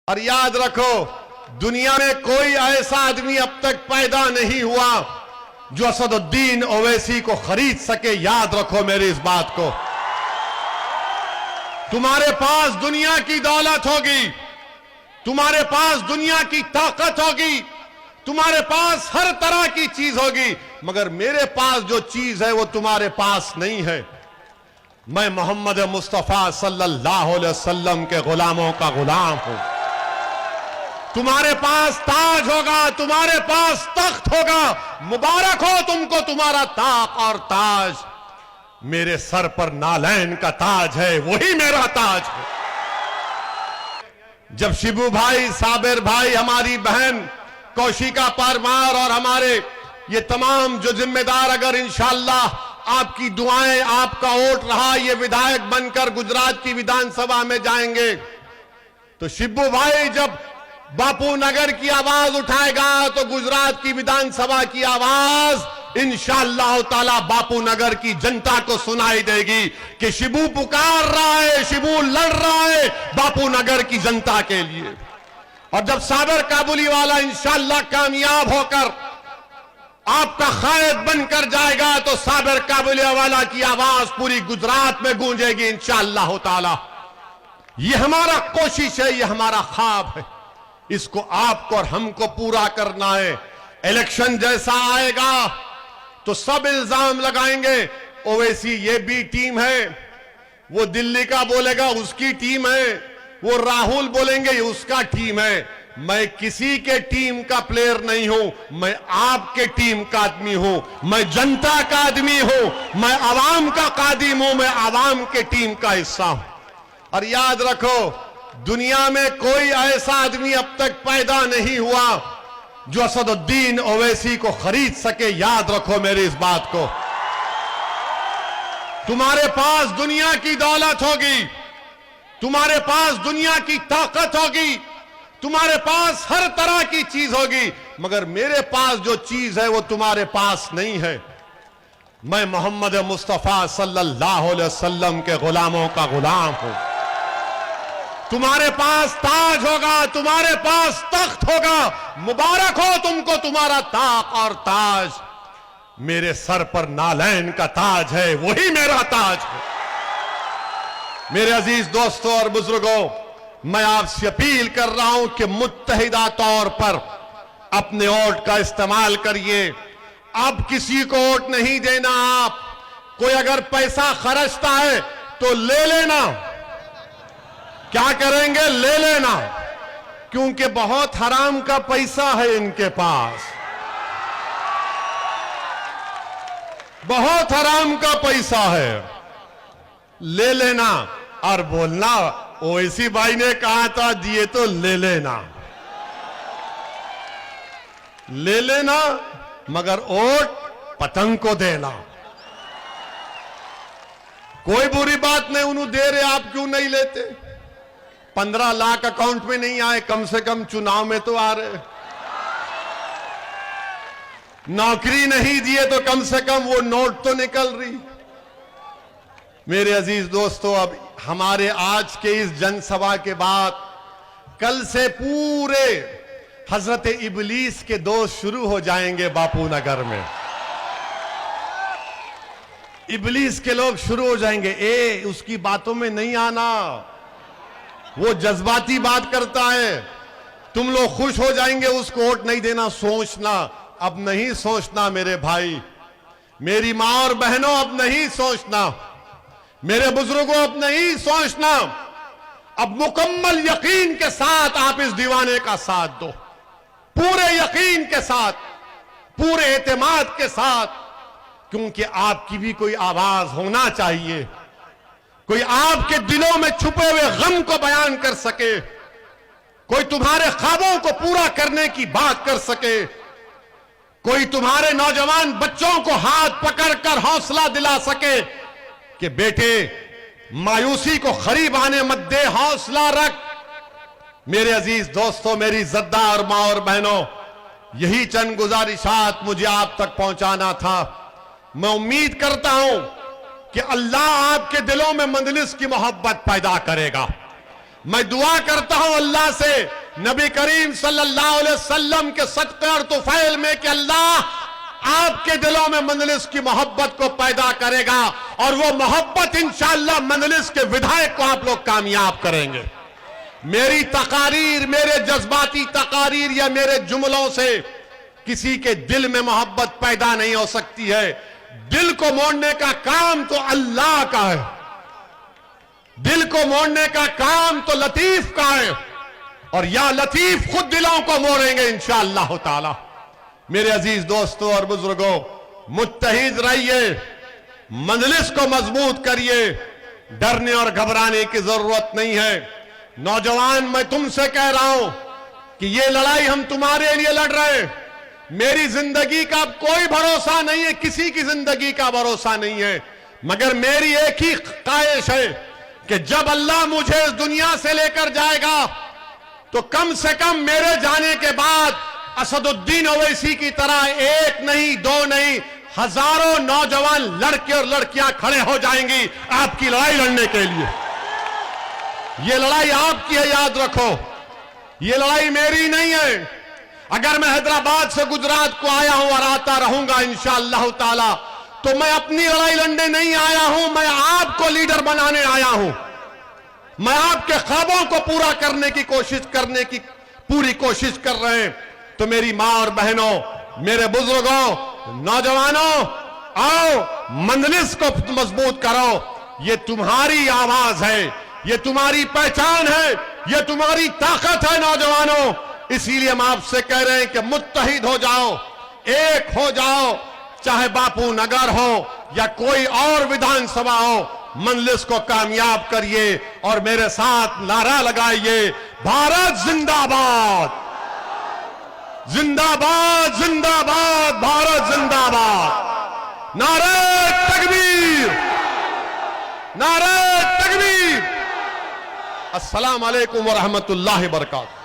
और याद रखो, दुनिया में कोई ऐसा आदमी अब तक पैदा नहीं हुआ जो असदुद्दीन ओवैसी को खरीद सके। याद रखो मेरी इस बात को। तुम्हारे पास दुनिया की दौलत होगी, तुम्हारे पास दुनिया की ताकत होगी, तुम्हारे पास हर तरह की चीज होगी, मगर मेरे पास जो चीज है वो तुम्हारे पास नहीं है। मैं मोहम्मद मुस्तफा सल्लल्लाहु अलैहि वसल्लम के गुलामों का गुलाम हूं। तुम्हारे पास ताज होगा, तुम्हारे पास तख्त होगा, मुबारक हो तुमको तुम्हारा ताक और ताज। मेरे सर पर नालैन का ताज है, वही मेरा ताज है। जब शिबू भाई, साबिर भाई, हमारी बहन कौशिका परमार और हमारे ये तमाम जो जिम्मेदार अगर इंशाअल्लाह आपकी दुआएं, आपका वोट रहा, ये विधायक बनकर गुजरात की विधानसभा में जाएंगे, तो शिबू भाई जब बापू नगर की आवाज उठाएगा तो गुजरात की विधानसभा की आवाज इंशाअल्लाह ताला बापू नगर की जनता को सुनाई देगी कि शिबू पुकार रहा है, शिबू लड़ रहा है बापू नगर की जनता के लिए। और जब साबिर काबुली वाला इंशाअल्लाह कामयाब होकर आपका कायद बनकर जाएगा तो साबिर काबुली वाला की आवाज पूरी गुजरात में गूंजेगी इंशाअल्लाह ताला। ये हमारा कोशिश है, ये हमारा ख्वाब है, इसको आपको और हमको पूरा करना है। इलेक्शन जैसा आएगा तो सब इल्जाम लगाएंगे, ओवैसी ये भी टीम है, वो दिल्ली का बोलेगा उसकी टीम है, वो राहुल बोलेंगे उसका टीम है। मैं किसी के टीम का प्लेयर नहीं हूं, मैं आपके टीम का आदमी हूं, मैं जनता का आदमी हूं, मैं आवाम का कादिम हूं, मैं आवाम के टीम का हिस्सा हूं। और याद रखो, दुनिया में कोई ऐसा आदमी अब तक पैदा नहीं हुआ जो असदुद्दीन ओवैसी को खरीद सके। याद रखो मेरी इस बात को। तुम्हारे पास दुनिया की दौलत होगी, तुम्हारे पास दुनिया की ताकत होगी, तुम्हारे पास हर तरह की चीज होगी, मगर मेरे पास जो चीज है वो तुम्हारे पास नहीं है। मैं मोहम्मद मुस्तफा सल्लल्लाहु अलैहि वसल्लम के गुलामों का गुलाम हूं। तुम्हारे पास ताज होगा, तुम्हारे पास तख्त होगा, मुबारक हो तुमको तुम्हारा ताक और ताज। मेरे सर पर नालैन का ताज है, वही मेरा ताज है। मेरे अजीज दोस्तों और बुजुर्गों, मैं आपसे अपील कर रहा हूं कि मुत्तहिदा तौर पर अपने वोट का इस्तेमाल करिए। अब किसी को वोट नहीं देना। आप कोई अगर पैसा खर्चता है तो ले लेना। क्या करेंगे? ले लेना, क्योंकि बहुत हराम का पैसा है इनके पास, बहुत हराम का पैसा है। ले लेना और बोलना ओवैसी भाई ने कहा था दिए तो ले लेना, ले लेना, मगर वोट पतंग को देना। कोई बुरी बात नहीं, उन्होंने दे रहे, आप क्यों नहीं लेते? 15 लाख अकाउंट में नहीं आए, कम से कम चुनाव में तो आ रहे। नौकरी नहीं दिए तो कम से कम वो नोट तो निकल रही। मेरे अजीज दोस्तों, अब हमारे आज के इस जनसभा के बाद कल से पूरे हजरत इबलीस के दोस्त शुरू हो जाएंगे बापू नगर में। इबलीस के लोग शुरू हो जाएंगे। उसकी बातों में नहीं आना, वो जज्बाती बात करता है। तुम लोग खुश हो जाएंगे, उसको वोट नहीं देना। सोचना, अब नहीं सोचना मेरे भाई, मेरी मां और बहनों, अब नहीं सोचना, मेरे बुजुर्गों, अब नहीं सोचना। अब मुकम्मल यकीन के साथ आप इस दीवाने का साथ दो, पूरे यकीन के साथ, पूरे एतमाद के साथ, क्योंकि आपकी भी कोई आवाज होना चाहिए, कोई आपके दिलों में छुपे हुए गम को बयान कर सके, कोई तुम्हारे ख्वाबों को पूरा करने की बात कर सके, कोई तुम्हारे नौजवान बच्चों को हाथ पकड़कर हौसला दिला सके कि बेटे मायूसी को करीब आने मत दे, हौसला रख। मेरे अजीज दोस्तों, मेरी इज्जतदार मां और बहनों, यही चंद गुजारिशात मुझे आप तक पहुंचाना था। मैं उम्मीद करता हूं कि अल्लाह आपके दिलों में मजलिस की मोहब्बत पैदा करेगा। मैं दुआ करता हूं अल्लाह से नबी करीम सल्लल्लाहु अलैहि वसल्लम के सदक़े और तुफैल में कि अल्लाह आपके दिलों में मजलिस की मोहब्बत को पैदा करेगा और वो मोहब्बत इंशाअल्लाह मजलिस के विधायक को आप लोग कामयाब करेंगे। मेरी तकारीर, मेरे जज्बाती तकारीर या मेरे जुमलों से किसी के दिल में मोहब्बत पैदा नहीं हो सकती है। दिल को मोड़ने का काम तो अल्लाह का है, दिल को मोड़ने का काम तो लतीफ का है और या लतीफ खुद दिलों को मोड़ेंगे इंशाअल्लाह ताला। मेरे अजीज दोस्तों और बुजुर्गों, मुत्तहिद रहिए, मजलिस को मजबूत करिए, डरने और घबराने की जरूरत नहीं है। नौजवान, मैं तुमसे कह रहा हूं कि ये लड़ाई हम तुम्हारे लिए लड़ रहे हैं। मेरी जिंदगी का कोई भरोसा नहीं है, किसी की जिंदगी का भरोसा नहीं है, मगर मेरी एक ही ख्वाहिश है कि जब अल्लाह मुझे इस दुनिया से लेकर जाएगा तो कम से कम मेरे जाने के बाद असदुद्दीन ओवैसी की तरह एक नहीं, दो नहीं, हजारों नौजवान लड़के और लड़कियां खड़े हो जाएंगी आपकी लड़ाई लड़ने के लिए। ये लड़ाई आपकी है, याद रखो, ये लड़ाई मेरी नहीं है। अगर मैं हैदराबाद से गुजरात को आया हूं और आता रहूंगा इंशाअल्लाह ताला, तो मैं अपनी लड़ाई लड़ने नहीं आया हूं, मैं आपको लीडर बनाने आया हूं। मैं आपके ख्वाबों को पूरा करने की पूरी कोशिश कर रहे हैं। तो मेरी मां और बहनों, मेरे बुजुर्गों, नौजवानों, आओ मजलिस को मजबूत करो। ये तुम्हारी आवाज है, ये तुम्हारी पहचान है, ये तुम्हारी ताकत है नौजवानों। इसीलिए हम आपसे कह रहे हैं कि मुत्तहिद हो जाओ, एक हो जाओ, चाहे बापू नगर हो या कोई और विधानसभा हो, मजलिस को कामयाब करिए और मेरे साथ नारा लगाइए, भारत जिंदाबाद, जिंदाबाद, जिंदाबाद, भारत जिंदाबाद, नारे तकबीर, नारे तकबीर। अस्सलाम वालेकुम व रहमतुल्लाहि व बरकातहू।